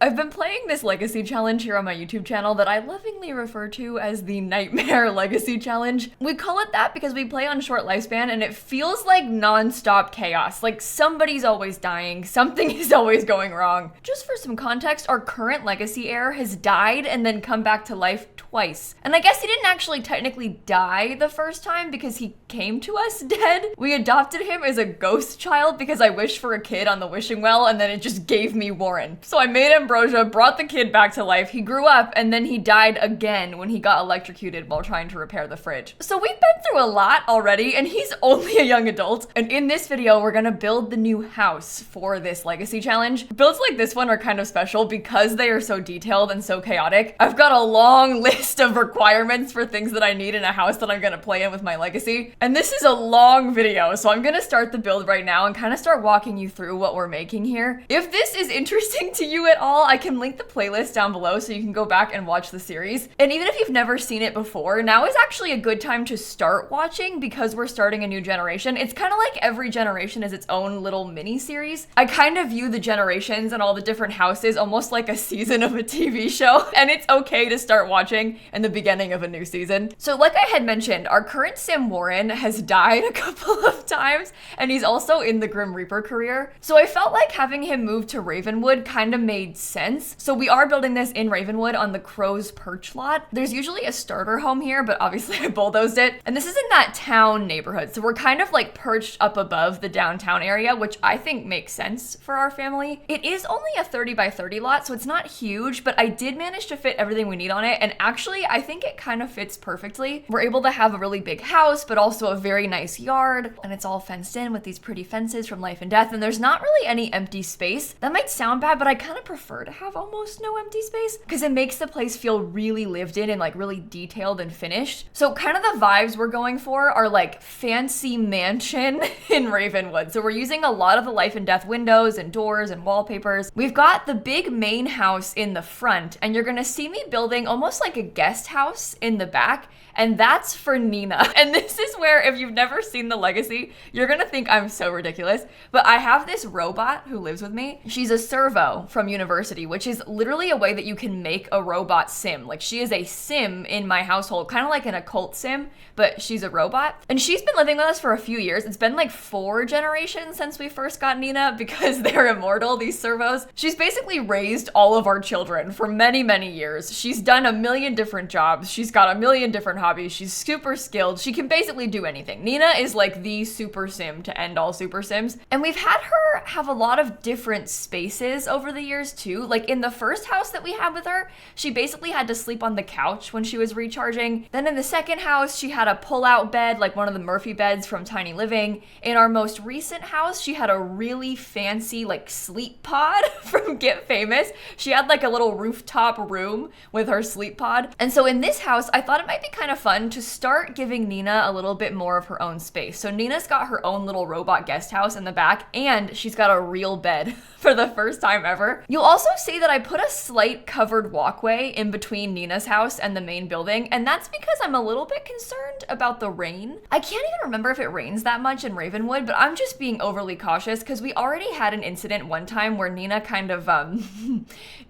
I've been playing this legacy challenge here on my YouTube channel that I lovingly refer to as the Nightmare Legacy Challenge. We call it that because we play on short lifespan and it feels like non-stop chaos. Like somebody's always dying, something is always going wrong. Just for some context, our current legacy heir has died and then come back to life twice. And I guess he didn't actually technically die the first time because he came to us dead. We adopted him as a ghost child because I wished for a kid on the wishing well and then it just gave me Warren. So I made Ambrosia, brought the kid back to life, he grew up, and then he died again when he got electrocuted while trying to repair the fridge. So we've been through a lot already, and he's only a young adult. And in this video, we're gonna build the new house for this legacy challenge. Builds like this one are kind of special because they are so detailed and so chaotic. I've got a long list of requirements for things that I need in a house that I'm gonna play in with my legacy. And this is a long video, so I'm gonna start the build right now and kind of start walking you through what we're making here. If this is interesting to you at all, I can link the playlist down below so you can go back and watch the series. And even if you've never seen it before, now is actually a good time to start watching because we're starting a new generation. It's kind of like every generation is its own little mini series. I kind of view the generations and all the different houses almost like a season of a TV show, and it's okay to start watching in the beginning of a new season. So like I had mentioned, our current sim Warren has died a couple of times, and he's also in the Grim Reaper career. So I felt like having him move to Ravenwood kind of made sense. So we are building this in Ravenwood on the Crow's Perch lot. There's usually a starter home here, but obviously I bulldozed it. And this is in that town neighborhood. So we're kind of like perched up above the downtown area, which I think makes sense for our family. It is only a 30 by 30 lot, so it's not huge, but I did manage to fit everything we need on it. And actually, I think it kind of fits perfectly. We're able to have a really big house, but also a very nice yard. And it's all fenced in with these pretty fences from Life and Death. And there's not really any empty space. That might sound bad, but I kind of prefer to have almost no empty space because it makes the place feel really lived in and like really detailed and finished. So kind of the vibes we're going for are like fancy mansion in Ravenwood. So we're using a lot of the Life and Death windows and doors and wallpapers. We've got the big main house in the front, and you're gonna see me building almost like a guest house in the back. And that's for Nina. And this is where, if you've never seen The Legacy, you're gonna think I'm so ridiculous. But I have this robot who lives with me. She's a servo from university, which is literally a way that you can make a robot sim. Like, she is a sim in my household, kind of like an occult sim, but she's a robot. And she's been living with us for a few years. It's been like 4 generations since we first got Nina because they're immortal, these servos. She's basically raised all of our children for many, many years. She's done a million different jobs. She's got a million different hobbies. She's super skilled. She can basically do anything. Nina is like the super sim to end all super sims. And we've had her have a lot of different spaces over the years too. Like in the first house that we had with her, she basically had to sleep on the couch when she was recharging. Then in the second house, she had a pull-out bed, like one of the Murphy beds from Tiny Living. In our most recent house, she had a really fancy like sleep pod from Get Famous. She had like a little rooftop room with her sleep pod. And so in this house, I thought it might be kind of fun to start giving Nina a little bit more of her own space. So Nina's got her own little robot guest house in the back, and she's got a real bed for the first time ever. You'll also see that I put a slight covered walkway in between Nina's house and the main building, and that's because I'm a little bit concerned about the rain. I can't even remember if it rains that much in Ravenwood, but I'm just being overly cautious because we already had an incident one time where Nina kind of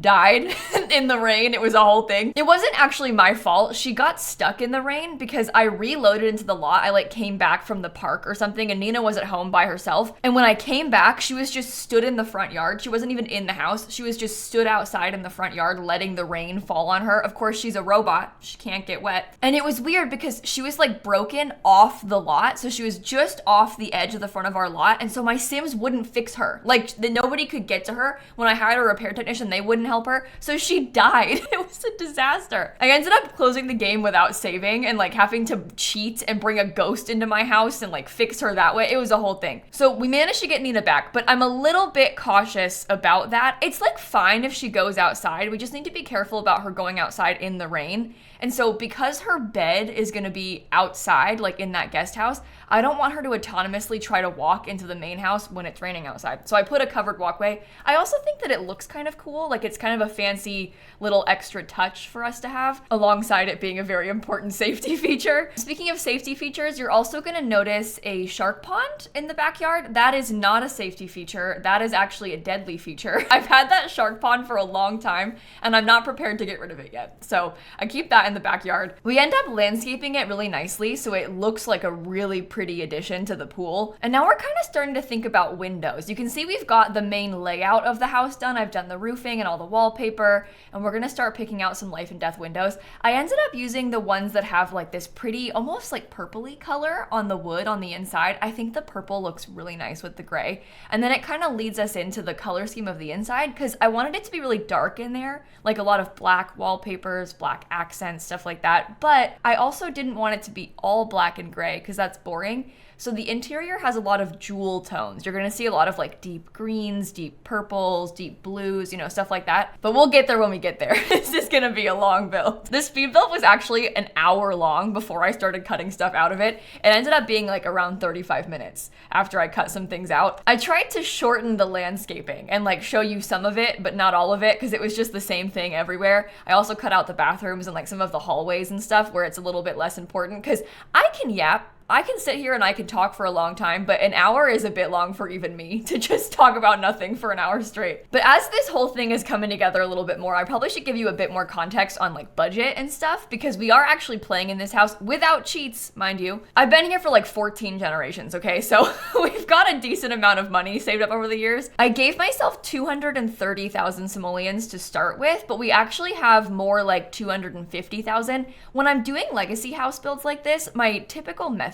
died in the rain. It was a whole thing. It wasn't actually my fault. She got stuck in the rain because I reloaded into the lot. I like came back from the park or something, and Nina was at home by herself. And when I came back, she was just stood in the front yard. She wasn't even in the house. She was just stood outside in the front yard, letting the rain fall on her. Of course, she's a robot. She can't get wet. And it was weird because she was like broken off the lot. So she was just off the edge of the front of our lot. And so my Sims wouldn't fix her. Like nobody could get to her. When I hired a repair technician, they wouldn't help her. So she died. It was a disaster. I ended up closing the game without saving and like having to cheat and bring a ghost into my house and like fix her that way. It was a whole thing. So we managed to get Nina back, but I'm a little bit cautious about that. It's like fine if she goes outside. We just need to be careful about her going outside in the rain. And so because her bed is gonna be outside, like in that guest house, I don't want her to autonomously try to walk into the main house when it's raining outside. So I put a covered walkway. I also think that it looks kind of cool. Like it's kind of a fancy little extra touch for us to have, alongside it being a very important safety feature. Speaking of safety features, you're also gonna notice a shark pond in the backyard. That is not a safety feature. That is actually a deadly feature. I've had that shark pond for a long time and I'm not prepared to get rid of it yet. So I keep that in the backyard. We end up landscaping it really nicely so it looks like a really pretty addition to the pool. And now we're kind of starting to think about windows. You can see we've got the main layout of the house done. I've done the roofing and all the wallpaper, and we're gonna start picking out some life and death windows. I ended up using the ones that have like this pretty, almost like purpley color on the wood on the inside. I think the purple looks really nice with the gray. And then it kind of leads us into the color scheme of the inside because I wanted it to be really dark in there, like a lot of black wallpapers, black accents, stuff like that. But I also didn't want it to be all black and gray because that's boring. So the interior has a lot of jewel tones. You're gonna see a lot of like deep greens, deep purples, deep blues, you know, stuff like that. But we'll get there when we get there. This is gonna be a long build. This speed build was actually an hour long before I started cutting stuff out of it. It ended up being like around 35 minutes after I cut some things out. I tried to shorten the landscaping and like show you some of it, but not all of it, because it was just the same thing everywhere. I also cut out the bathrooms and like some of the hallways and stuff where it's a little bit less important, because I can yap. I can sit here and I can talk for a long time, but an hour is a bit long for even me to just talk about nothing for an hour straight. But as this whole thing is coming together a little bit more, I probably should give you a bit more context on like budget and stuff, because we are actually playing in this house without cheats, mind you. I've been here for like 14 generations, okay? So we've got a decent amount of money saved up over the years. I gave myself 230,000 simoleons to start with, but we actually have more like 250,000. When I'm doing legacy house builds like this, my typical method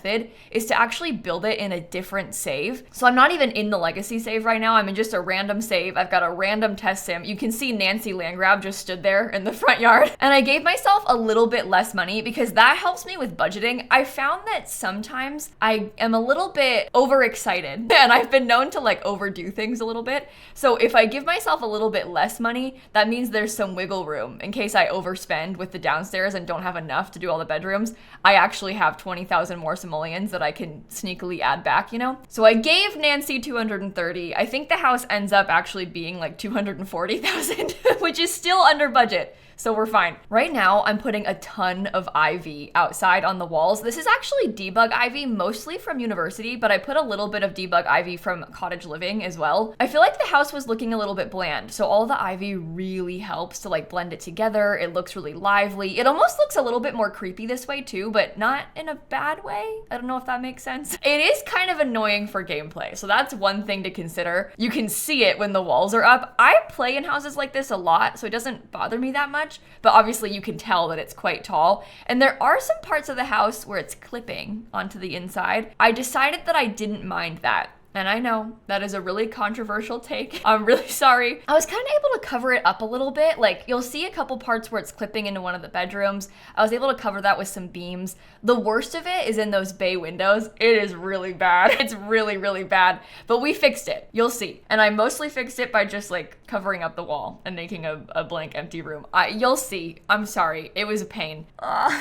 is to actually build it in a different save. So I'm not even in the legacy save right now. I'm in just a random save. I've got a random test sim. You can see Nancy Landgrab just stood there in the front yard. And I gave myself a little bit less money because that helps me with budgeting. I found that sometimes I am a little bit overexcited and I've been known to like overdo things a little bit. So if I give myself a little bit less money, that means there's some wiggle room in case I overspend with the downstairs and don't have enough to do all the bedrooms. I actually have 20,000 more simoleons that I can sneakily add back, you know? So I gave Nancy 230. I think the house ends up actually being like 240,000, which is still under budget. So we're fine. Right now, I'm putting a ton of ivy outside on the walls. This is actually debug ivy, mostly from university, but I put a little bit of debug ivy from cottage living as well. I feel like the house was looking a little bit bland, so all the ivy really helps to like blend it together. It looks really lively. It almost looks a little bit more creepy this way too, but not in a bad way. I don't know if that makes sense. It is kind of annoying for gameplay, so that's one thing to consider. You can see it when the walls are up. I play in houses like this a lot, so it doesn't bother me that much. But obviously you can tell that it's quite tall. And there are some parts of the house where it's clipping onto the inside. I decided that I didn't mind that. And I know that is a really controversial take. I'm really sorry. I was kind of able to cover it up a little bit. Like you'll see a couple parts where it's clipping into one of the bedrooms. I was able to cover that with some beams. The worst of it is in those bay windows. It is really bad. It's really, really bad. But we fixed it. You'll see. And I mostly fixed it by just like covering up the wall and making a blank empty room. You'll see. I'm sorry. It was a pain.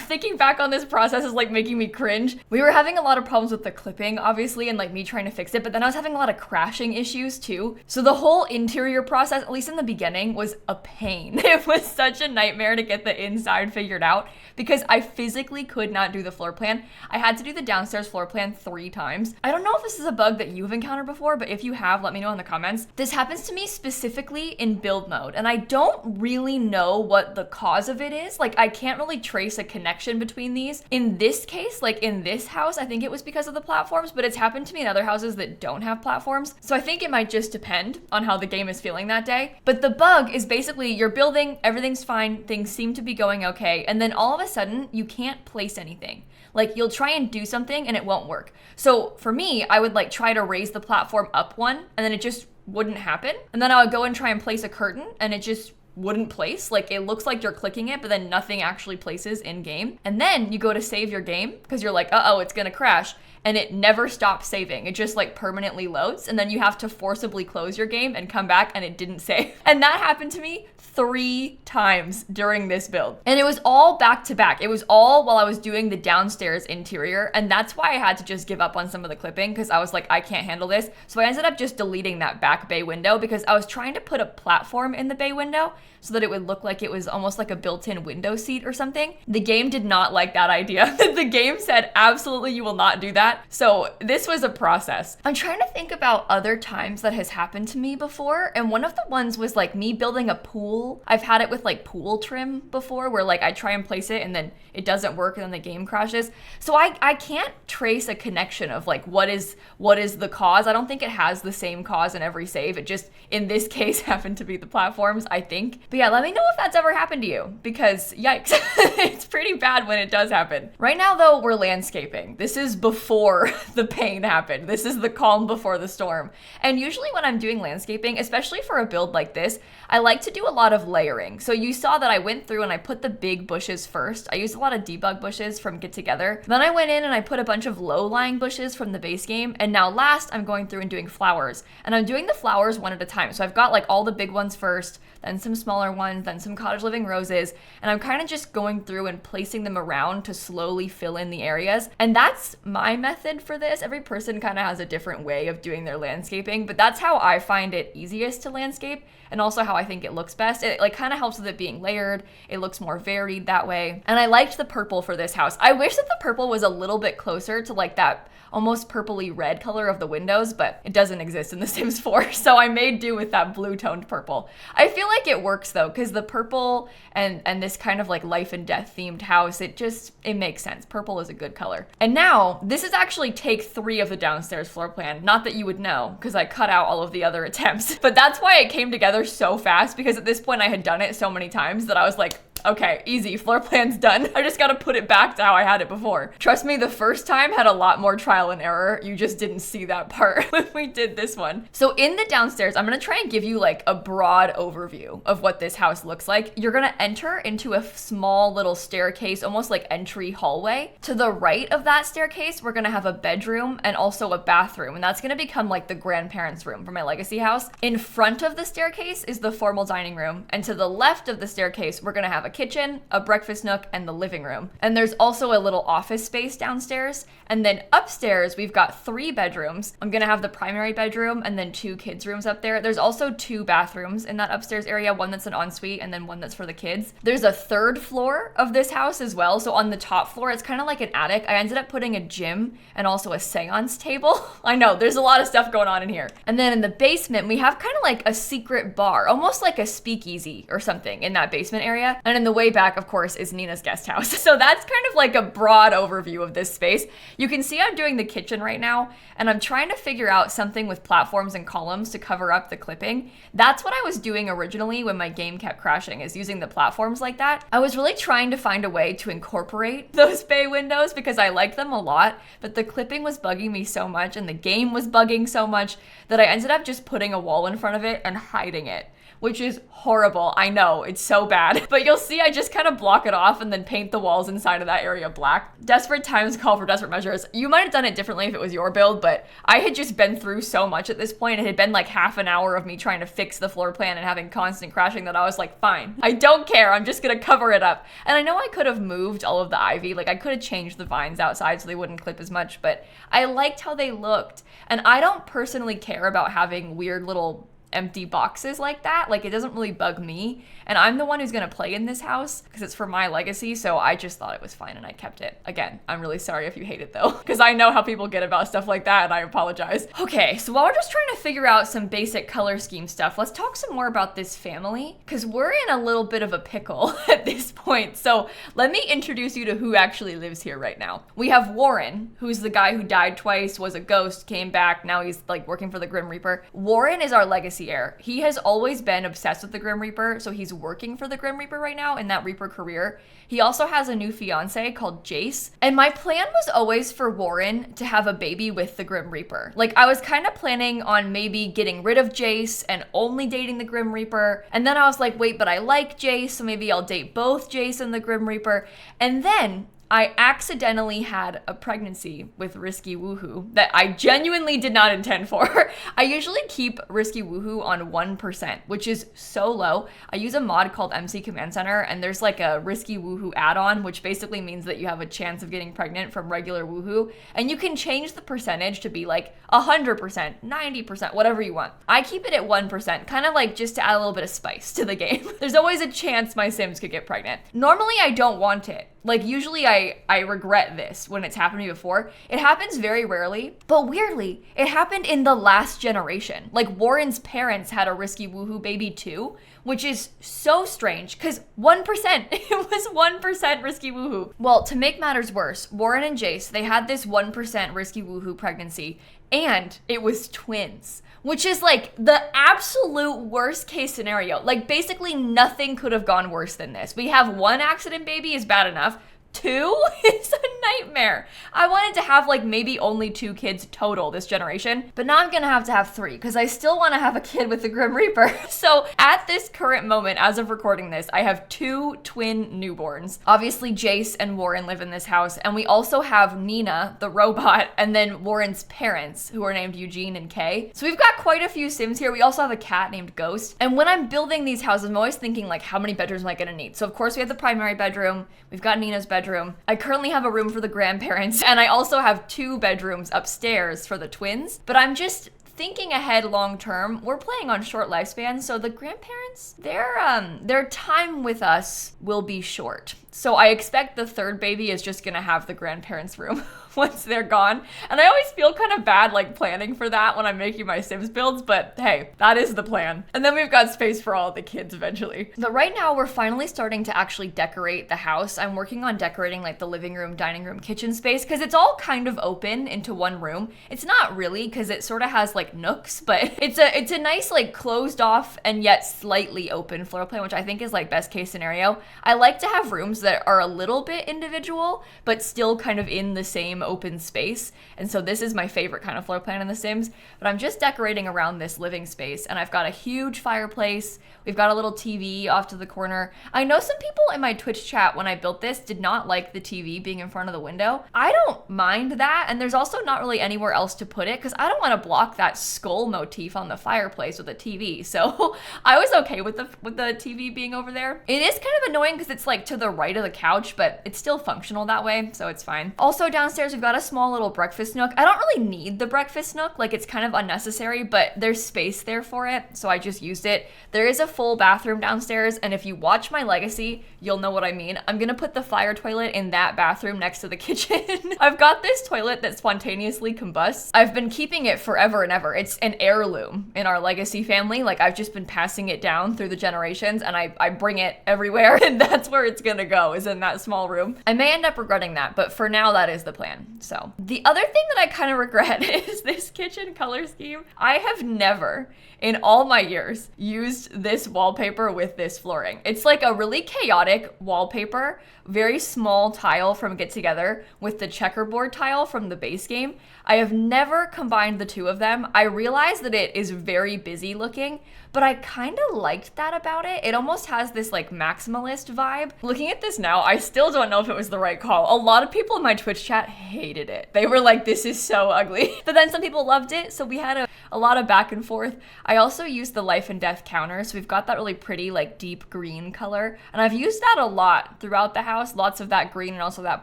Thinking back on this process is like making me cringe. We were having a lot of problems with the clipping, obviously, and like me trying to fix it, but then I was having a lot of crashing issues too. So the whole interior process, at least in the beginning, was a pain. It was such a nightmare to get the inside figured out because I physically could not do the floor plan. I had to do the downstairs floor plan 3 times. I don't know if this is a bug that you've encountered before, but if you have, let me know in the comments. This happens to me specifically in build mode, and I don't really know what the cause of it is. Like, I can't really trace a connection between these. In this case, like in this house, I think it was because of the platforms, but it's happened to me in other houses that don't have platforms. So I think it might just depend on how the game is feeling that day. But the bug is basically you're building, everything's fine, things seem to be going okay, and then all of a sudden you can't place anything. Like you'll try and do something and it won't work. So for me, I would like try to raise the platform up one and then it just wouldn't happen. And then I would go and try and place a curtain and it just wouldn't place. Like it looks like you're clicking it, but then nothing actually places in game. And then you go to save your game because you're like, uh-oh, it's gonna crash. And it never stops saving. It just like permanently loads. And then you have to forcibly close your game and come back and it didn't save. And that happened to me 3 times during this build. And it was all back to back. It was all while I was doing the downstairs interior. And that's why I had to just give up on some of the clipping, because I was like, I can't handle this. So I ended up just deleting that back bay window because I was trying to put a platform in the bay window so that it would look like it was almost like a built-in window seat or something. The game did not like that idea. The game said, absolutely, you will not do that. So this was a process. I'm trying to think about other times that has happened to me before. And one of the ones was like me building a pool. I've had it with like pool trim before where like I try and place it and then it doesn't work and then the game crashes. So I can't trace a connection of like what is the cause. I don't think it has the same cause in every save. It just, in this case, happened to be the platforms, I think. But yeah, let me know if that's ever happened to you, because yikes, it's pretty bad when it does happen. Right now though, we're landscaping. This is before the pain happened. This is the calm before the storm. And usually when I'm doing landscaping, especially for a build like this, I like to do a lot of layering. So you saw that I went through and I put the big bushes first. I used a lot of debug bushes from Get Together. Then I went in and I put a bunch of low-lying bushes from the base game. And now last, I'm going through and doing flowers. And I'm doing the flowers one at a time. So I've got like all the big ones first, then some smaller ones, then some cottage living roses. And I'm kind of just going through and placing them around to slowly fill in the areas. And that's my method for this. Every person kind of has a different way of doing their landscaping, but that's how I find it easiest to landscape, and also how I think it looks best. It like kind of helps with it being layered. It looks more varied that way. And I liked the purple for this house. I wish that the purple was a little bit closer to like that almost purpley red color of the windows, but it doesn't exist in The Sims 4, so I made do with that blue toned purple. I feel like it works though, because the purple and this kind of like life and death themed house, it makes sense. Purple is a good color. And now, this is actually take 3 of the downstairs floor plan. Not that you would know, because I cut out all of the other attempts, but that's why it came together so fast, because at this point I had done it so many times that I was like, okay, easy, floor plan's done. I just gotta put it back to how I had it before. Trust me, the first time had a lot more trial and error. You just didn't see that part when we did this one. So in the downstairs, I'm gonna try and give you like a broad overview of what this house looks like. You're gonna enter into a small little staircase, almost like entry hallway. To the right of that staircase, we're gonna have a bedroom and also a bathroom, and that's gonna become like the grandparents' room for my legacy house. In front of the staircase is the formal dining room, and to the left of the staircase, we're gonna have a kitchen, a breakfast nook, and the living room. And there's also a little office space downstairs. And then upstairs, we've got 3 bedrooms. I'm gonna have the primary bedroom and then 2 kids' rooms up there. There's also 2 bathrooms in that upstairs area, one that's an ensuite and then one that's for the kids. There's a 3rd floor of this house as well. So on the top floor, it's kind of like an attic. I ended up putting a gym and also a seance table. I know, there's a lot of stuff going on in here. And then in the basement, we have kind of like a secret bar, almost like a speakeasy or something in that basement area. And in the way back, of course, is Nina's guest house. So that's kind of like a broad overview of this space. You can see I'm doing the kitchen right now, and I'm trying to figure out something with platforms and columns to cover up the clipping. That's what I was doing originally when my game kept crashing, is using the platforms like that. I was really trying to find a way to incorporate those bay windows because I liked them a lot, but the clipping was bugging me so much and the game was bugging so much that I ended up just putting a wall in front of it and hiding it, which is horrible. I know, it's so bad. But you'll see I just kind of block it off and then paint the walls inside of that area black. Desperate times call for desperate measures. You might have done it differently if it was your build, but I had just been through so much at this point. It had been like half an hour of me trying to fix the floor plan and having constant crashing that I was like, fine, I don't care. I'm just gonna cover it up. And I know I could have moved all of the ivy. Like I could have changed the vines outside so they wouldn't clip as much, but I liked how they looked. And I don't personally care about having weird little empty boxes like that. Like it doesn't really bug me, and I'm the one who's gonna play in this house because it's for my legacy, so I just thought it was fine and I kept it. Again, I'm really sorry if you hate it though, because I know how people get about stuff like that and I apologize. Okay, so while we're just trying to figure out some basic color scheme stuff, let's talk some more about this family, because we're in a little bit of a pickle at this point. So let me introduce you to who actually lives here right now. We have Warren, who's the guy who died twice, was a ghost, came back, now he's like working for the Grim Reaper. Warren is our legacy heir. He has always been obsessed with the Grim Reaper, so he's working for the Grim Reaper right now in that Reaper career. He also has a new fiance called Jace, and my plan was always for Warren to have a baby with the Grim Reaper. Like I was kind of planning on maybe getting rid of Jace and only dating the Grim Reaper, and then I was like, wait, but I like Jace, so maybe I'll date both Jace and the Grim Reaper. And then I accidentally had a pregnancy with Risky Woohoo that I genuinely did not intend for. I usually keep Risky Woohoo on 1%, which is so low. I use a mod called MC Command Center, and there's like a Risky Woohoo add-on, which basically means that you have a chance of getting pregnant from regular Woohoo, and you can change the percentage to be like 100%, 90%, whatever you want. I keep it at 1%, kind of like just to add a little bit of spice to the game. There's always a chance my Sims could get pregnant. Normally, I don't want it. Like, usually I regret this when it's happened to me before. It happens very rarely, but weirdly, it happened in the last generation. Like, Warren's parents had a Risky Woohoo baby too, which is so strange because 1%, it was 1% Risky Woohoo. Well, to make matters worse, Warren and Jace, they had this 1% Risky Woohoo pregnancy, and it was twins, which is like the absolute worst case scenario. Like, basically nothing could have gone worse than this. We have one accident baby is bad enough. 2 is a nightmare. I wanted to have like maybe only 2 kids total this generation, but now I'm gonna have to have 3 because I still want to have a kid with the Grim Reaper. So at this current moment, as of recording this, I have 2 twin newborns. Obviously, Jace and Warren live in this house, and we also have Nina, the robot, and then Warren's parents, who are named Eugene and Kay. So we've got quite a few Sims here. We also have a cat named Ghost. And when I'm building these houses, I'm always thinking like, how many bedrooms am I gonna need? So of course we have the primary bedroom. We've got Nina's bedroom. I currently have a room for the grandparents, and I also have 2 bedrooms upstairs for the twins, but I'm just thinking ahead long term. We're playing on short lifespans, so the grandparents, their time with us will be short. So I expect the 3rd baby is just gonna have the grandparents' room once they're gone. And I always feel kind of bad like planning for that when I'm making my Sims builds, but hey, that is the plan. And then we've got space for all the kids eventually. But right now we're finally starting to actually decorate the house. I'm working on decorating like the living room, dining room, kitchen space, because it's all kind of open into one room. It's not really, because it sort of has like nooks, but it's a nice like closed off and yet slightly open floor plan, which I think is like best case scenario. I like to have rooms that are a little bit individual, but still kind of in the same open space. And so this is my favorite kind of floor plan in The Sims, but I'm just decorating around this living space, and I've got a huge fireplace. We've got a little TV off to the corner. I know some people in my Twitch chat when I built this did not like the TV being in front of the window. I don't mind that, and there's also not really anywhere else to put it because I don't want to block that skull motif on the fireplace with a TV. So I was okay with the TV being over there. It is kind of annoying because it's like to the right of the couch, but it's still functional that way, so it's fine. Also downstairs, we've got a small little breakfast nook. I don't really need the breakfast nook, like it's kind of unnecessary, but there's space there for it, so I just used it. There is a full bathroom downstairs, and if you watch my legacy, you'll know what I mean. I'm gonna put the fire toilet in that bathroom next to the kitchen. I've got this toilet that spontaneously combusts. I've been keeping it forever and ever. It's an heirloom in our legacy family. Like, I've just been passing it down through the generations, and I bring it everywhere, and that's where it's gonna go, is in that small room. I may end up regretting that, but for now, that is the plan. So the other thing that I kind of regret is this kitchen color scheme. I have never in all my years used this wallpaper with this flooring. It's like a really chaotic wallpaper, very small tile from Get Together with the checkerboard tile from the base game. I have never combined the two of them. I realize that it is very busy looking, but I kind of liked that about it. It almost has this like maximalist vibe. Looking at this now, I still don't know if it was the right call. A lot of people in my Twitch chat hated it. They were like, this is so ugly. But then some people loved it, so we had a lot of back and forth. I also used the life and death counter, so we've got that really pretty like deep green color, and I've used that a lot throughout the house. Lots of that green and also that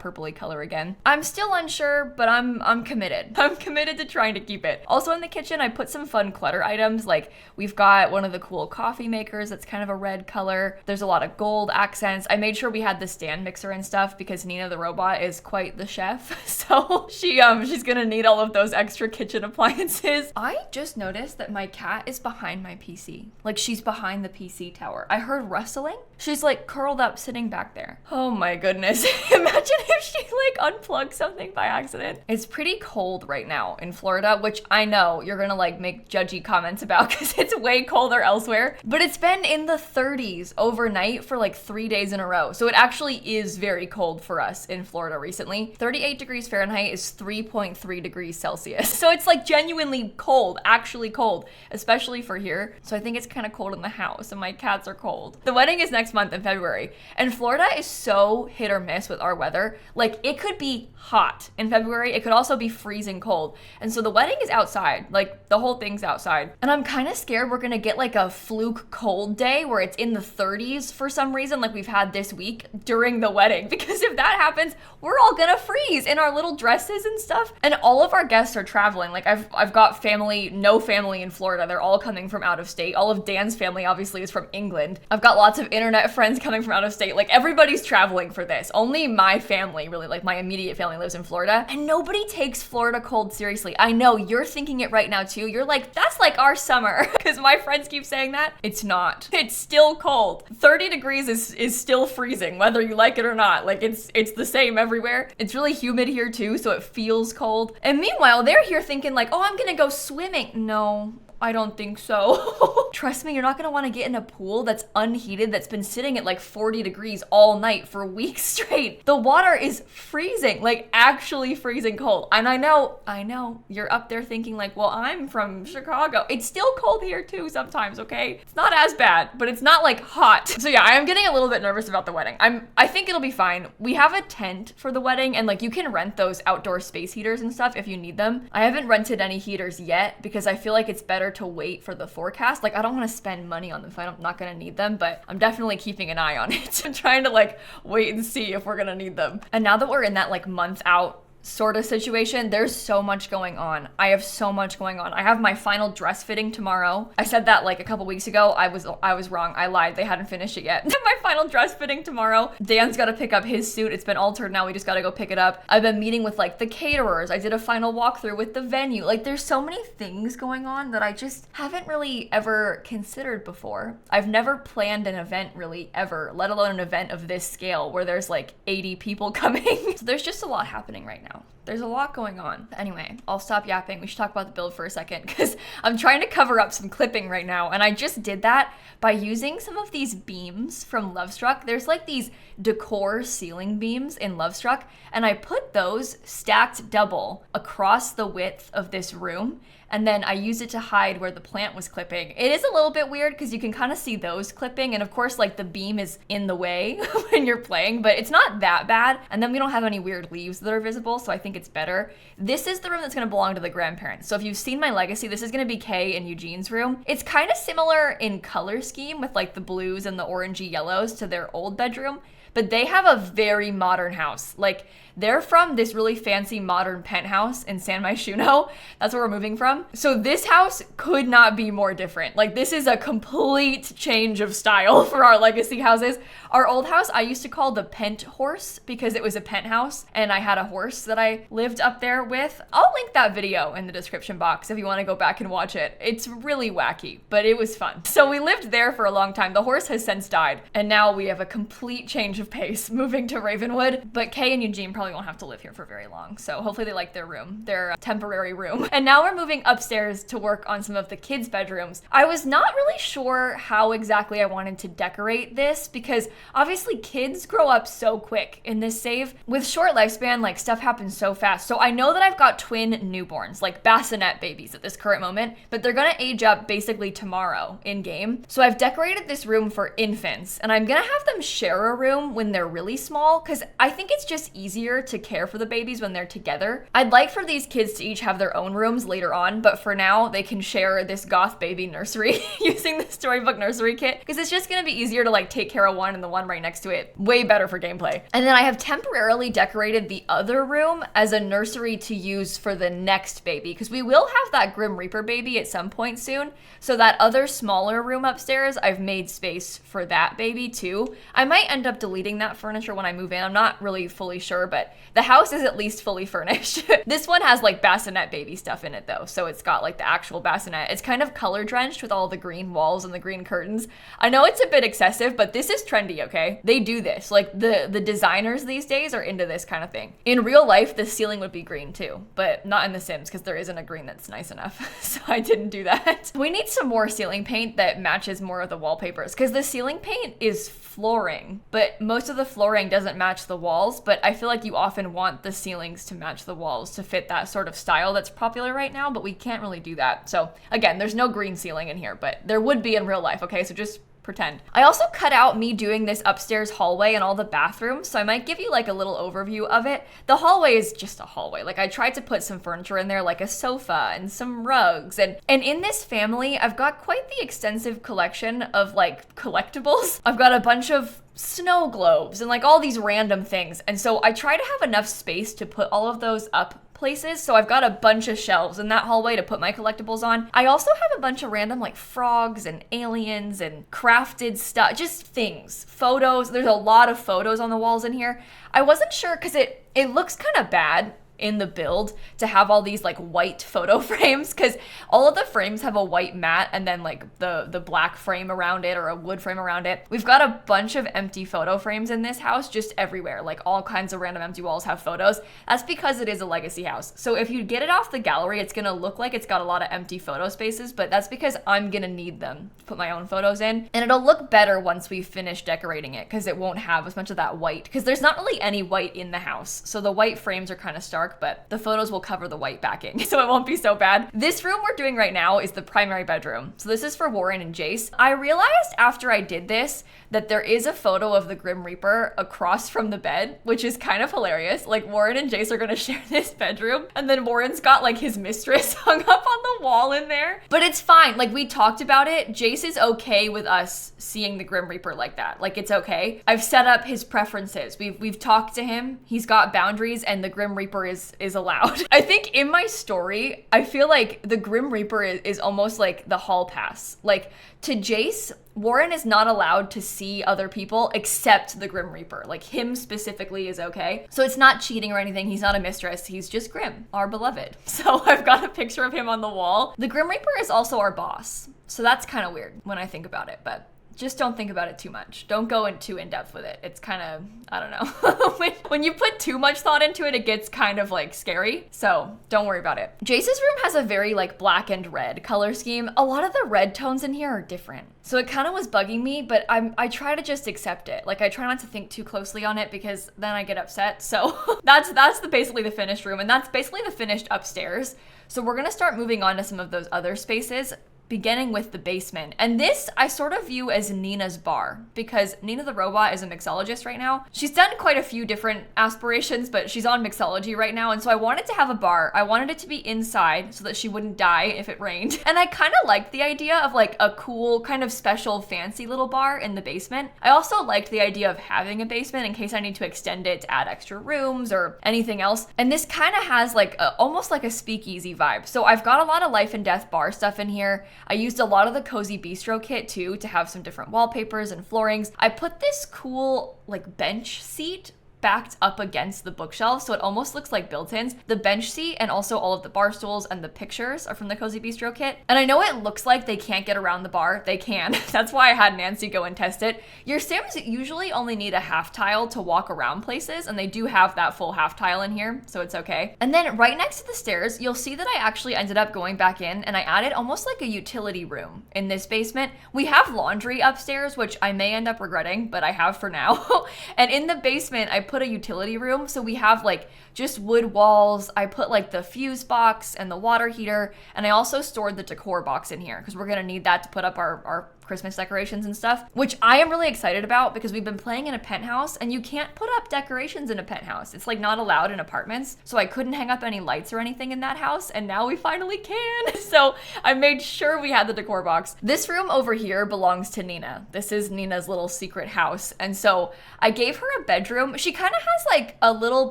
purpley color again. I'm still unsure, but I'm committed. I'm committed to trying to keep it. Also in the kitchen, I put some fun clutter items. Like, we've got one of the cool coffee makers that's kind of a red color. There's a lot of gold accents. I made sure we had the stand mixer and stuff because Nina the robot is quite the chef. So she's gonna need all of those extra kitchen appliances. I just noticed that my cat is behind my PC. Like, she's behind the PC tower. I heard rustling. She's like curled up sitting back there. Oh my goodness. Imagine if she like unplugged something by accident. It's pretty cold right now in Florida, which I know you're gonna like make judgy comments about because it's way colder elsewhere, but it's been in the 30s overnight for like 3 days in a row. So it actually is very cold for us in Florida recently. 38 degrees Fahrenheit is 3.3 degrees Celsius. So it's like genuinely cold actually cold, especially for here. So I think it's kind of cold in the house and my cats are cold. The wedding is next month in February, and Florida is so hit or miss with our weather. Like, it could be hot in February. It could also be freezing cold. And so the wedding is outside. Like, the whole thing's outside. And I'm kind of scared we're gonna get like a fluke cold day where it's in the 30s for some reason, like we've had this week during the wedding. Because if that happens, we're all gonna freeze in our little dresses and stuff. And all of our guests are traveling. Like, I've got family, no family in Florida. They're all coming from out of state. All of Dan's family obviously is from England. I've got lots of internet friends coming from out of state. Like, everybody's traveling for this. Only my family, really, like my immediate family lives in Florida. And nobody takes Florida cold seriously. I know you're thinking it right now too. You're like, that's like our summer. Because my friends keep saying that. It's not. It's still cold. 30 degrees is still freezing, whether you like it or not. Like, it's the same everywhere. It's really humid here too, so it feels cold. And meanwhile, they're here thinking like, oh, I'm gonna go swimming. No, I don't think so. Trust me, you're not gonna wanna get in a pool that's unheated, that's been sitting at like 40 degrees all night for weeks straight. The water is freezing, like actually freezing cold. And I know, you're up there thinking like, well, I'm from Chicago. It's still cold here too sometimes, okay? It's not as bad, but it's not like hot. So yeah, I am getting a little bit nervous about the wedding. I think it'll be fine. We have a tent for the wedding, and like you can rent those outdoor space heaters and stuff if you need them. I haven't rented any heaters yet because I feel like it's better to wait for the forecast. Like, I don't want to spend money on them if I'm not going to need them, but I'm definitely keeping an eye on it. I'm trying to like wait and see if we're going to need them. And now that we're in that like month out sort of situation, there's so much going on. I have so much going on. I have my final dress fitting tomorrow. I said that like a couple weeks ago. I was wrong. I lied. They hadn't finished it yet. My final dress fitting tomorrow. Dan's got to pick up his suit. It's been altered now. We just got to go pick it up. I've been meeting with like the caterers. I did a final walkthrough with the venue. Like, there's so many things going on that I just haven't really ever considered before. I've never planned an event really ever, let alone an event of this scale where there's like 80 people coming. So there's just a lot happening right now. There's a lot going on. Anyway, I'll stop yapping. We should talk about the build for a second because I'm trying to cover up some clipping right now. And I just did that by using some of these beams from Lovestruck. There's like these decor ceiling beams in Lovestruck, and I put those stacked double across the width of this room. And then I used it to hide where the plant was clipping. It is a little bit weird because you can kind of see those clipping. And of course, like the beam is in the way when you're playing, but it's not that bad. And then we don't have any weird leaves that are visible, so I think it's better. This is the room that's gonna belong to the grandparents. So if you've seen my legacy, this is gonna be Kay and Eugene's room. It's kind of similar in color scheme with like the blues and the orangey yellows to their old bedroom, but they have a very modern house. Like, they're from this really fancy modern penthouse in San Myshuno. That's where we're moving from. So this house could not be more different. Like, this is a complete change of style for our legacy houses. Our old house, I used to call the Pent Horse because it was a penthouse and I had a horse that I lived up there with. I'll link that video in the description box if you want to go back and watch it. It's really wacky, but it was fun. So we lived there for a long time. The horse has since died, and now we have a complete change of pace moving to Ravenwood. But Kay and Eugene probably won't have to live here for very long, so hopefully they like their room, their temporary room. And now we're moving upstairs to work on some of the kids' bedrooms. I was not really sure how exactly I wanted to decorate this because obviously kids grow up so quick in this save. With short lifespan, like, stuff happens so fast. So I know that I've got twin newborns, like bassinet babies at this current moment, but they're gonna age up basically tomorrow in game. So I've decorated this room for infants, and I'm gonna have them share a room when they're really small because I think it's just easier to care for the babies when they're together. I'd like for these kids to each have their own rooms later on, but for now they can share this goth baby nursery using the storybook nursery kit because it's just gonna be easier to like take care of one and the one right next to it. Way better for gameplay. And then I have temporarily decorated the other room as a nursery to use for the next baby because we will have that Grim Reaper baby at some point soon. So that other smaller room upstairs, I've made space for that baby too. I might end up deleting that furniture when I move in. I'm not really fully sure, but the house is at least fully furnished. This one has like bassinet baby stuff in it though. So it's got like the actual bassinet. It's kind of color drenched with all the green walls and the green curtains. I know it's a bit excessive, but this is trendy, okay? They do this. Like the designers these days are into this kind of thing. In real life, the the ceiling would be green too, but not in The Sims because there isn't a green that's nice enough. So I didn't do that. We need some more ceiling paint that matches more of the wallpapers because the ceiling paint is flooring, but most of the flooring doesn't match the walls, but I feel like you often want the ceilings to match the walls to fit that sort of style that's popular right now, but we can't really do that. So again, there's no green ceiling in here, but there would be in real life, okay? So just pretend. I also cut out me doing this upstairs hallway and all the bathrooms, so I might give you like a little overview of it. The hallway is just a hallway. Like I tried to put some furniture in there, like a sofa and some rugs. And in this family, I've got quite the extensive collection of like collectibles. I've got a bunch of snow globes and like all these random things. And so I try to have enough space to put all of those up places. So I've got a bunch of shelves in that hallway to put my collectibles on. I also have a bunch of random like frogs and aliens and crafted stuff, just things, photos. There's a lot of photos on the walls in here. I wasn't sure because it looks kind of bad in the build to have all these like white photo frames because all of the frames have a white mat and then like the black frame around it or a wood frame around it. We've got a bunch of empty photo frames in this house just everywhere. Like all kinds of random empty walls have photos. That's because it is a legacy house. So if you get it off the gallery, it's gonna look like it's got a lot of empty photo spaces, but that's because I'm gonna need them to put my own photos in. And it'll look better once we finish decorating it because it won't have as much of that white because there's not really any white in the house. So the white frames are kind of stark, but the photos will cover the white backing, so it won't be so bad. This room we're doing right now is the primary bedroom. So this is for Warren and Jace. I realized after I did this that there is a photo of the Grim Reaper across from the bed, which is kind of hilarious. Like Warren and Jace are gonna share this bedroom, and then Warren's got like his mistress hung up on the wall in there. But it's fine, like we talked about it. Jace is okay with us seeing the Grim Reaper like that. Like it's okay. I've set up his preferences. We've talked to him. He's got boundaries and the Grim Reaper is allowed. I think in my story, I feel like the Grim Reaper is almost like the hall pass. Like to Jace, Warren is not allowed to see other people except the Grim Reaper. Like him specifically is okay. So it's not cheating or anything. He's not a mistress. He's just Grim, our beloved. So I've got a picture of him on the wall. The Grim Reaper is also our boss. So that's kind of weird when I think about it, but just don't think about it too much. Don't go too in depth with it. It's kind of, I don't know. when you put too much thought into it, it gets kind of like scary. So don't worry about it. Jace's room has a very like black and red color scheme. A lot of the red tones in here are different. So it kind of was bugging me, but I try to just accept it. Like I try not to think too closely on it because then I get upset. So that's basically the finished room, and that's basically the finished upstairs. So we're gonna start moving on to some of those other spaces, beginning with the basement. And this I sort of view as Nina's bar because Nina the robot is a mixologist right now. She's done quite a few different aspirations, but she's on mixology right now. And so I wanted to have a bar. I wanted it to be inside so that she wouldn't die if it rained. And I kind of liked the idea of like a cool kind of special fancy little bar in the basement. I also liked the idea of having a basement in case I need to extend it to add extra rooms or anything else. And this kind of has like almost like a speakeasy vibe. So I've got a lot of life and death bar stuff in here. I used a lot of the Cozy Bistro kit too to have some different wallpapers and floorings. I put this cool like bench seat backed up against the bookshelf, so it almost looks like built-ins. The bench seat and also all of the bar stools and the pictures are from the Cozy Bistro kit. And I know it looks like they can't get around the bar. They can. That's why I had Nancy go and test it. Your Sims usually only need a half tile to walk around places, and they do have that full half tile in here, so it's okay. And then right next to the stairs, you'll see that I actually ended up going back in and I added almost like a utility room in this basement. We have laundry upstairs, which I may end up regretting, but I have for now. And in the basement, I put a utility room, so we have like just wood walls. I put like the fuse box and the water heater, and I also stored the decor box in here because we're gonna need that to put up our Christmas decorations and stuff, which I am really excited about because we've been playing in a penthouse and you can't put up decorations in a penthouse. It's like not allowed in apartments. So I couldn't hang up any lights or anything in that house, and now we finally can. So I made sure we had the decor box. This room over here belongs to Nina. This is Nina's little secret house. And so I gave her a bedroom. She kind of has like a little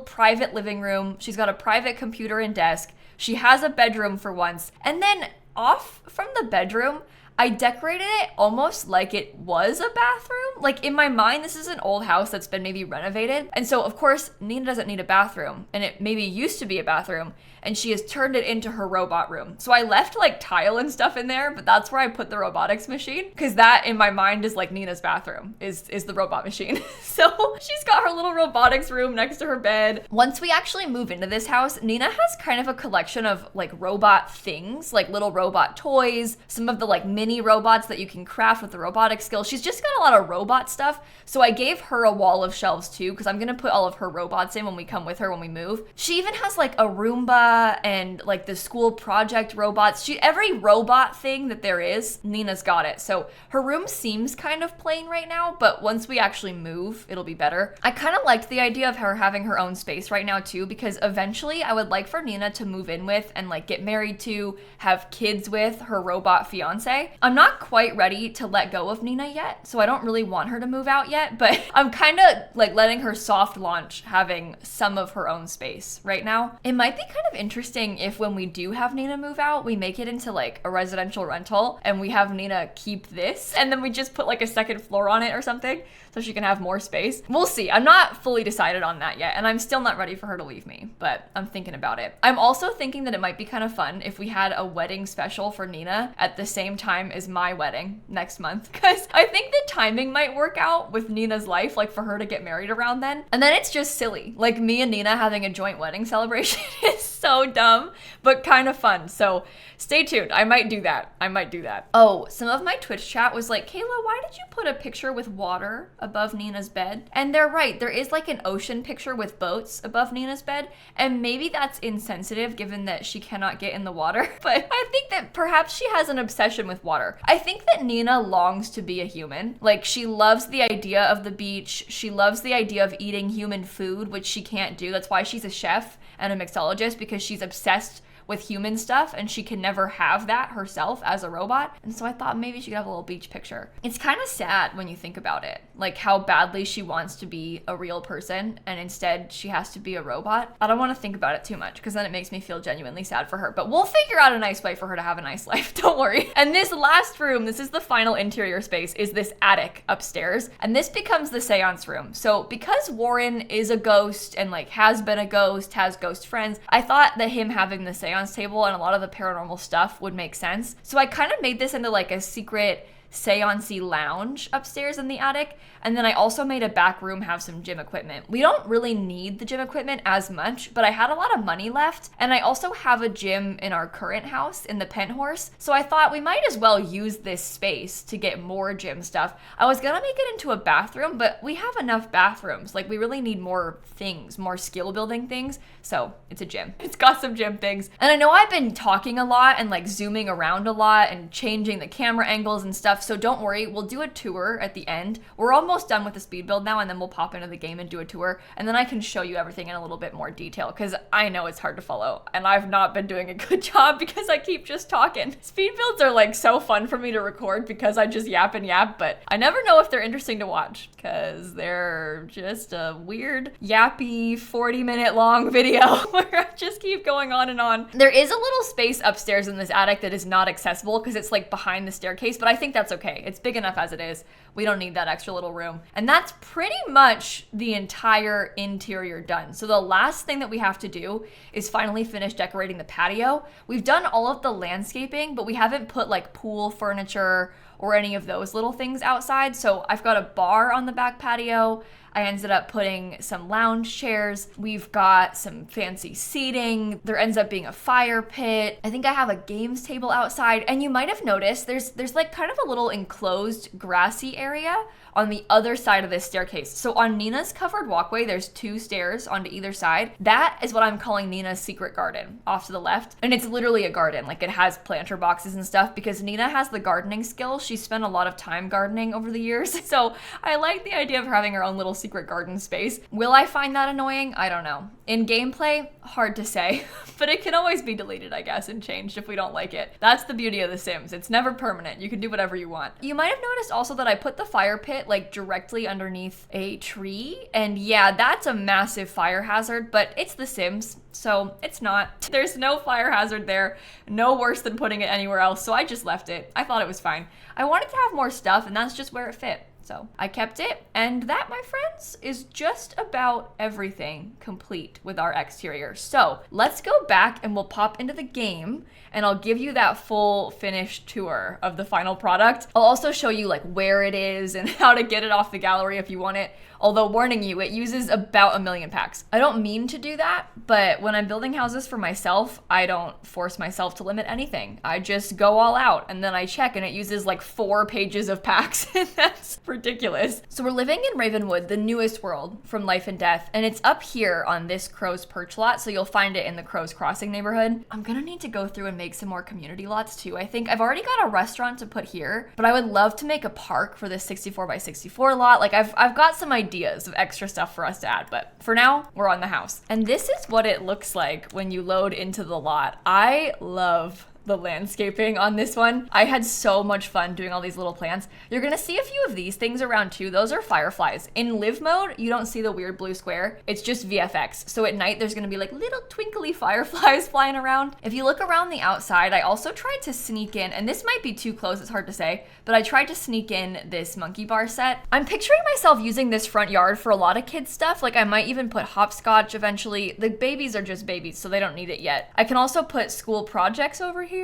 private living room. She's got a private computer and desk. She has a bedroom for once. And then off from the bedroom, I decorated it almost like it was a bathroom. Like in my mind, this is an old house that's been maybe renovated. And so of course, Nina doesn't need a bathroom, and it maybe used to be a bathroom, and she has turned it into her robot room. So I left like tile and stuff in there, but that's where I put the robotics machine, because that in my mind is like Nina's bathroom, is the robot machine. So she's got her little robotics room next to her bed. Once we actually move into this house, Nina has kind of a collection of like robot things, like little robot toys, some of the like mini robots that you can craft with the robotic skill. She's just got a lot of robot stuff. So I gave her a wall of shelves too, because I'm gonna put all of her robots in when we come with her when we move. She even has like a Roomba and like the school project robots. Every robot thing that there is, Nina's got it. So her room seems kind of plain right now, but once we actually move, it'll be better. I kind of liked the idea of her having her own space right now too, because eventually I would like for Nina to move in with and like get married to, have kids with her robot fiance. I'm not quite ready to let go of Nina yet, so I don't really want her to move out yet, but I'm kind of like letting her soft launch having some of her own space right now. It might be kind of interesting if when we do have Nina move out, we make it into like a residential rental and we have Nina keep this and then we just put like a second floor on it or something so she can have more space. We'll see. I'm not fully decided on that yet, and I'm still not ready for her to leave me, but I'm thinking about it. I'm also thinking that it might be kind of fun if we had a wedding special for Nina at the same time as my wedding next month, because I think the timing might work out with Nina's life, like for her to get married around then. And then it's just silly. Like me and Nina having a joint wedding celebration is so dumb, but kind of fun. So stay tuned. I might do that. Oh, some of my Twitch chat was like, Kayla, why did you put a picture with water above Nina's bed? And they're right. There is like an ocean picture with boats above Nina's bed. And maybe that's insensitive given that she cannot get in the water. But I think that perhaps she has an obsession with water. I think that Nina longs to be a human. Like she loves the idea of the beach. She loves the idea of eating human food, which she can't do. That's why she's a chef and a mixologist, because she's obsessed with human stuff and she can never have that herself as a robot. And so I thought maybe she could have a little beach picture. It's kind of sad when you think about it, like how badly she wants to be a real person and instead she has to be a robot. I don't want to think about it too much because then it makes me feel genuinely sad for her, but we'll figure out a nice way for her to have a nice life. Don't worry. And this last room, this is the final interior space, is this attic upstairs. And this becomes the seance room. So because Warren is a ghost and like has been a ghost, has ghost friends, I thought that him having the seance table and a lot of the paranormal stuff would make sense. So I kind of made this into like a secret seance-y lounge upstairs in the attic. And then I also made a back room have some gym equipment. We don't really need the gym equipment as much, but I had a lot of money left. And I also have a gym in our current house in the Penthorse. So I thought we might as well use this space to get more gym stuff. I was gonna make it into a bathroom, but we have enough bathrooms. Like we really need more things, more skill building things. So it's a gym. It's got some gym things. And I know I've been talking a lot and like zooming around a lot and changing the camera angles and stuff. So don't worry, we'll do a tour at the end. We're almost done with the speed build now, and then we'll pop into the game and do a tour. And then I can show you everything in a little bit more detail because I know it's hard to follow and I've not been doing a good job because I keep just talking. Speed builds are like so fun for me to record because I just yap and yap, but I never know if they're interesting to watch because they're just a weird, yappy, 40-minute long video where I just keep going on and on. There is a little space upstairs in this attic that is not accessible because it's like behind the staircase, but I think that's okay. It's big enough as it is. We don't need that extra little room. And that's pretty much the entire interior done. So the last thing that we have to do is finally finish decorating the patio. We've done all of the landscaping, but we haven't put like pool furniture or any of those little things outside. So I've got a bar on the back patio. I ended up putting some lounge chairs. We've got some fancy seating. There ends up being a fire pit. I think I have a games table outside. And you might have noticed there's like kind of a little enclosed grassy area on the other side of this staircase. So on Nina's covered walkway, there's 2 stairs onto either side. That is what I'm calling Nina's secret garden off to the left. And it's literally a garden. Like it has planter boxes and stuff because Nina has the gardening skills. She spent a lot of time gardening over the years. So I like the idea of her having her own little secret secret garden space. Will I find that annoying? I don't know. In gameplay, hard to say, but it can always be deleted, I guess, and changed if we don't like it. That's the beauty of The Sims. It's never permanent. You can do whatever you want. You might have noticed also that I put the fire pit like directly underneath a tree, and yeah, that's a massive fire hazard, but it's The Sims, so it's not. There's no fire hazard there, no worse than putting it anywhere else, so I just left it. I thought it was fine. I wanted to have more stuff, and that's just where it fit. So I kept it, and that, my friends, is just about everything complete with our exterior. So let's go back and we'll pop into the game, and I'll give you that full finished tour of the final product. I'll also show you like where it is and how to get it off the gallery if you want it. Although warning you, it uses about 1 million packs. I don't mean to do that, but when I'm building houses for myself, I don't force myself to limit anything. I just go all out, and then I check and it uses like 4 pages of packs, and that's ridiculous. So we're living in Ravenwood, the newest world from Life and Death, and it's up here on this Crow's Perch lot, so you'll find it in the Crow's Crossing neighborhood. I'm gonna need to go through and make some more community lots too. I think I've already got a restaurant to put here, but I would love to make a park for this 64 by 64 lot. Like I've got some ideas of extra stuff for us to add, but for now, we're on the house. And this is what it looks like when you load into the lot. I love the landscaping on this one. I had so much fun doing all these little plants. You're gonna see a few of these things around too. Those are fireflies. In live mode, you don't see the weird blue square. It's just VFX. So at night, there's gonna be like little twinkly fireflies flying around. If you look around the outside, I also tried to sneak in, and this might be too close, it's hard to say, but I tried to sneak in this monkey bar set. I'm picturing myself using this front yard for a lot of kids stuff. Like I might even put hopscotch eventually. The babies are just babies, so they don't need it yet. I can also put school projects over here.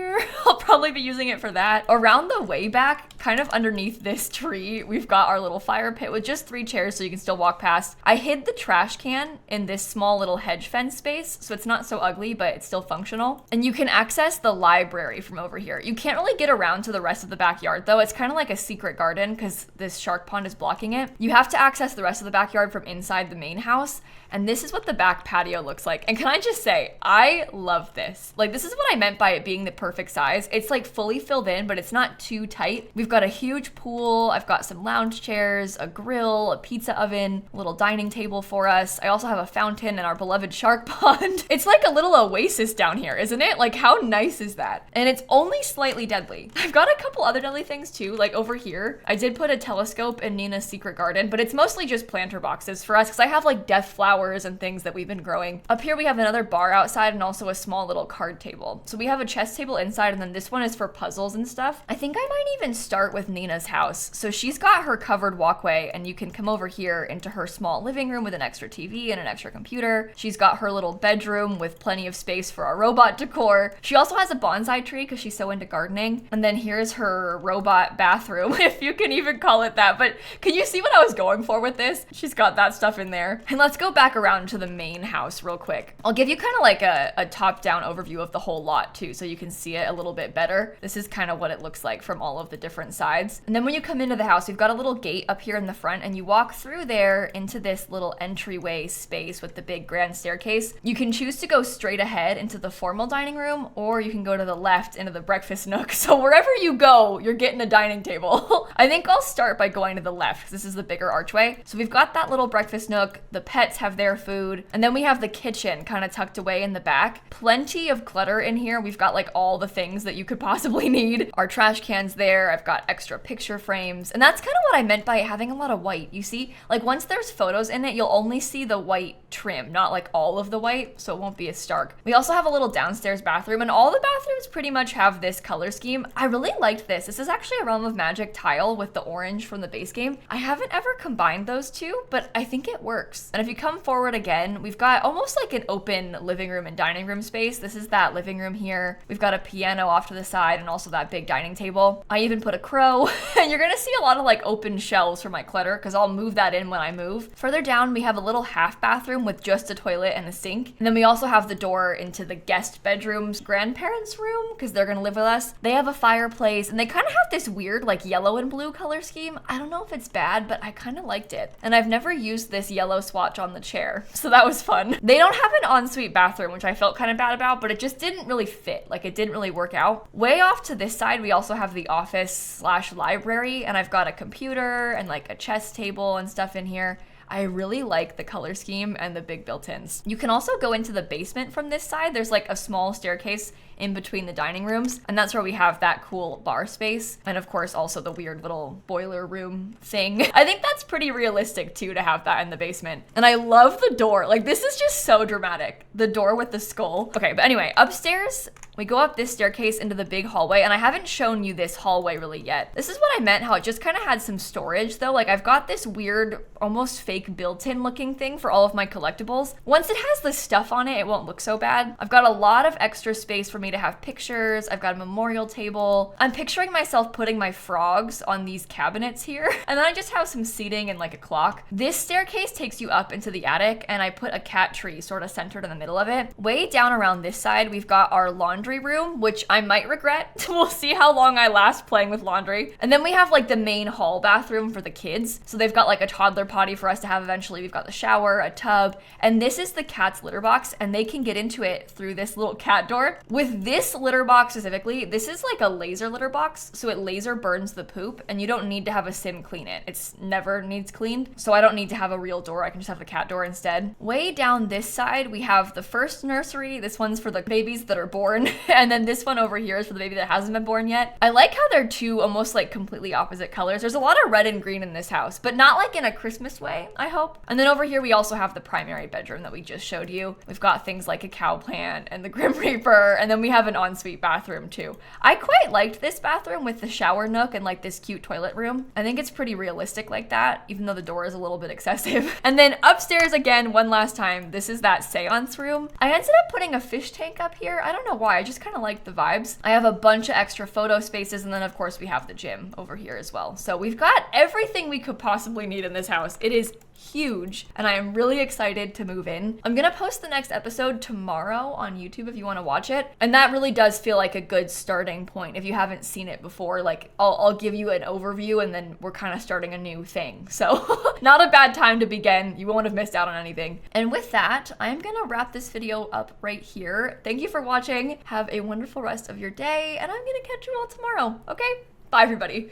I'll probably be using it for that. Around the way back, kind of underneath this tree, we've got our little fire pit with just 3 chairs so you can still walk past. I hid the trash can in this small little hedge fence space, so it's not so ugly, but it's still functional. And you can access the library from over here. You can't really get around to the rest of the backyard though. It's kind of like a secret garden because this shark pond is blocking it. You have to access the rest of the backyard from inside the main house. And this is what the back patio looks like. And can I just say, I love this. Like, this is what I meant by it being the perfect size. It's like fully filled in, but it's not too tight. We've got a huge pool. I've got some lounge chairs, a grill, a pizza oven, a little dining table for us. I also have a fountain and our beloved shark pond. It's like a little oasis down here, isn't it? Like, how nice is that? And it's only slightly deadly. I've got a couple other deadly things too, like over here. I did put a telescope in Nina's secret garden, but it's mostly just planter boxes for us because I have like death flowers and things that we've been growing. Up here we have another bar outside and also a small little card table. So we have a chess table inside, and then this one is for puzzles and stuff. I think I might even start with Nina's house. So she's got her covered walkway, and you can come over here into her small living room with an extra TV and an extra computer. She's got her little bedroom with plenty of space for our robot decor. She also has a bonsai tree because she's so into gardening. And then here's her robot bathroom, if you can even call it that. But can you see what I was going for with this? She's got that stuff in there. And let's go back around to the main house real quick. I'll give you kind of like a top-down overview of the whole lot too, so you can see it a little bit better. This is kind of what it looks like from all of the different sides. And then when you come into the house, we've got a little gate up here in the front, and you walk through there into this little entryway space with the big grand staircase. You can choose to go straight ahead into the formal dining room, or you can go to the left into the breakfast nook. So wherever you go, you're getting a dining table. I think I'll start by going to the left because this is the bigger archway. So we've got that little breakfast nook. The pets have their food. And then we have the kitchen kind of tucked away in the back. Plenty of clutter in here. We've got like all the things that you could possibly need. Our trash cans there. I've got extra picture frames. And that's kind of what I meant by having a lot of white. You see, like once there's photos in it, you'll only see the white trim, not like all of the white, so it won't be as stark. We also have a little downstairs bathroom, and all the bathrooms pretty much have this color scheme. I really liked this. This is actually a Realm of Magic tile with the orange from the base game. I haven't ever combined those two, but I think it works. And if you come forward again, we've got almost like an open living room and dining room space. This is that living room here. We've got a piano off to the side and also that big dining table. I even put a crow, and you're gonna see a lot of like open shelves for my clutter because I'll move that in when I move. Further down, we have a little half bathroom with just a toilet and a sink. And then we also have the door into the guest bedroom's grandparents' room because they're gonna live with us. They have a fireplace, and they kind of have this weird like yellow and blue color scheme. I don't know if it's bad, but I kind of liked it. And I've never used this yellow swatch on the chair, so that was fun. They don't have an ensuite bathroom, which I felt kind of bad about, but it just didn't really fit. Like it didn't really work out. Way off to this side, we also have the office/library, and I've got a computer and like a chess table and stuff in here. I really like the color scheme and the big built-ins. You can also go into the basement from this side. There's like a small staircase in between the dining rooms, and that's where we have that cool bar space, and of course also the weird little boiler room thing. I think that's pretty realistic too, to have that in the basement. And I love the door. Like, this is just so dramatic, the door with the skull. Okay, but anyway, upstairs we go up this staircase into the big hallway, and I haven't shown you this hallway really yet. This is what I meant, how it just kind of had some storage though. Like, I've got this weird, almost fake built-in looking thing for all of my collectibles. Once it has the stuff on it, it won't look so bad. I've got a lot of extra space for me to have pictures. I've got a memorial table. I'm picturing myself putting my frogs on these cabinets here. And then I just have some seating and like a clock. This staircase takes you up into the attic, and I put a cat tree sort of centered in the middle of it. Way down around this side, we've got our laundry room, which I might regret. We'll see how long I last playing with laundry. And then we have like the main hall bathroom for the kids. So they've got like a toddler potty for us to have eventually. We've got the shower, a tub, and this is the cat's litter box, and they can get into it through this little cat door. With this litter box specifically, this is like a laser litter box, so it laser burns the poop, and you don't need to have a sim clean it. It's never needs cleaned, so I don't need to have a real door. I can just have the cat door instead. Way down this side, we have the first nursery. This one's for the babies that are born, and then this one over here is for the baby that hasn't been born yet. I like how they're two almost like completely opposite colors. There's a lot of red and green in this house, but not like in a Christmas way, I hope. And then over here, we also have the primary bedroom that we just showed you. We've got things like a cow plant and the Grim Reaper, and then we have an ensuite bathroom too. I quite liked this bathroom with the shower nook and like this cute toilet room. I think it's pretty realistic like that, even though the door is a little bit excessive. And then upstairs again, one last time, this is that seance room. I ended up putting a fish tank up here. I don't know why, I just kind of like the vibes. I have a bunch of extra photo spaces, and then of course we have the gym over here as well. So we've got everything we could possibly need in this house. It is huge, and I am really excited to move in. I'm gonna post the next episode tomorrow on YouTube if you want to watch it, and that really does feel like a good starting point if you haven't seen it before. Like, I'll give you an overview, and then we're kind of starting a new thing, so not a bad time to begin. You won't have missed out on anything. And with that, I'm gonna wrap this video up right here. Thank you for watching. Have a wonderful rest of your day, and I'm gonna catch you all tomorrow. Okay, bye everybody.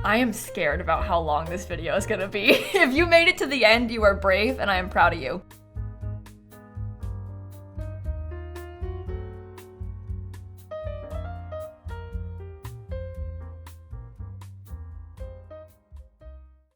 I am scared about how long this video is gonna be. If you made it to the end, you are brave, and I am proud of you.